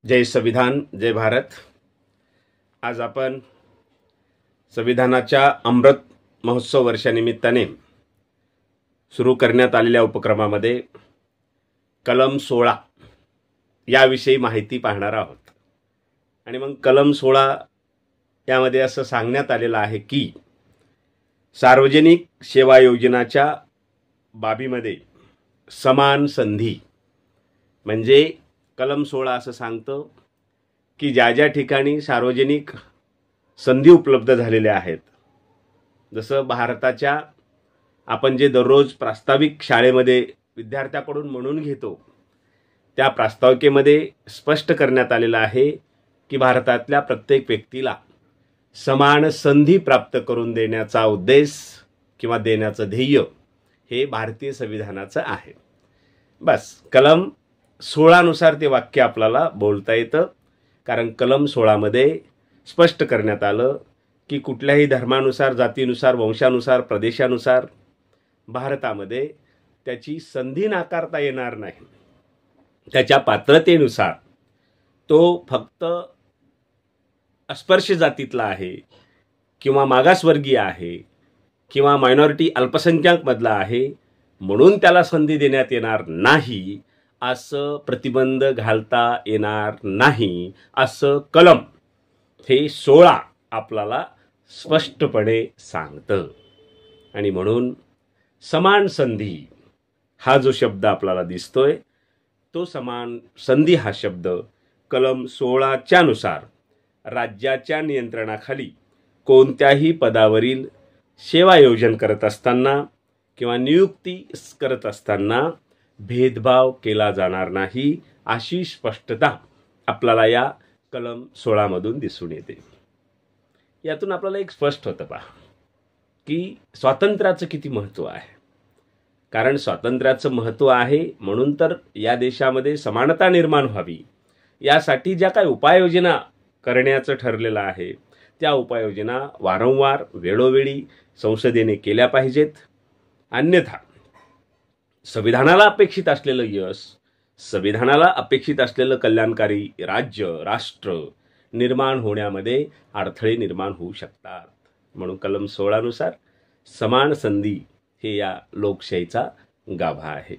जय संविधान, जय भारत। आज आपण संविधानाच्या अमृत महोत्सव वर्षानिमित्ताने सुरू करण्यात आलेल्या उपक्रमामध्ये कलम 16 याविषयी माहिती पाहणार आहोत। आणि मग कलम 16 यामध्ये असं सांगण्यात आलेलं आहे की सार्वजनिक सेवा योजनाच्या बाबीमध्ये समान संधी, म्हणजे कलम 16 असं सांगतं की ज्या ज्या ठिकाणी सार्वजनिक संधी उपलब्ध झालेल्या आहेत, जसं भारताच्या आपण जे दररोज प्रास्ताविक शाळेमध्ये विद्यार्थ्याकडून म्हणून घेतो, त्या प्रास्ताविकेमध्ये स्पष्ट करण्यात आलेलं आहे की भारतातल्या प्रत्येक व्यक्तीला समान संधी प्राप्त करून देण्याचा उद्देश किंवा देण्याचं ध्येय हे भारतीय संविधानाचं आहे। बस कलम 16 नुसार ते वाक्य आपल्याला बोलता येतं, कारण कलम 16 मध्ये स्पष्ट करण्यात आलं की कुठल्याही धर्मानुसार, जातीनुसार, वंशानुसार, प्रदेशानुसार भारतामध्ये त्याची संधी नाकारता येणार नाही। त्याच्या पात्रतेनुसार तो फक्त अस्पृश्य जातीतला आहे किंवा मागासवर्गीय आहे किंवा मायनॉरिटी अल्पसंख्याक मधला आहे म्हणून त्याला संधी देण्यात येणार नाही असं प्रतिबंध घालता येणार नाही, असं कलम हे 16 आपल्याला स्पष्टपणे सांगतं। आणि म्हणून समान संधी हा जो शब्द आपल्याला दिसतोय, तो समान संधी हा शब्द कलम 16च्या नुसार राज्याच्या नियंत्रणाखाली कोणत्याही पदावरील सेवायोजन करत असताना किंवा नियुक्ती करत असताना भेदभाव केला जाणार नाही, अशी स्पष्टता आपल्याला या कलम 16 मधून दिसून येते। यातून आपल्याला एक स्पष्ट होतं पहा की स्वातंत्र्याचं किती महत्त्व आहे। कारण स्वातंत्र्याचं महत्त्व आहे म्हणून तर या देशामध्ये समानता निर्माण व्हावी यासाठी ज्या काही उपाययोजना करण्याचं ठरलेलं आहे, त्या उपाययोजना वारंवार वेळोवेळी संसदेने केल्या पाहिजेत। अन्यथा संविधानाला अपेक्षित असलेलं यश, संविधानाला अपेक्षित असलेलं कल्याणकारी राज्य, राष्ट्र निर्माण होण्यामध्ये अडथळे निर्माण होऊ शकतात। म्हणून कलम 16 नुसार समान संधी हे या लोकशाहीचा गाभा आहे।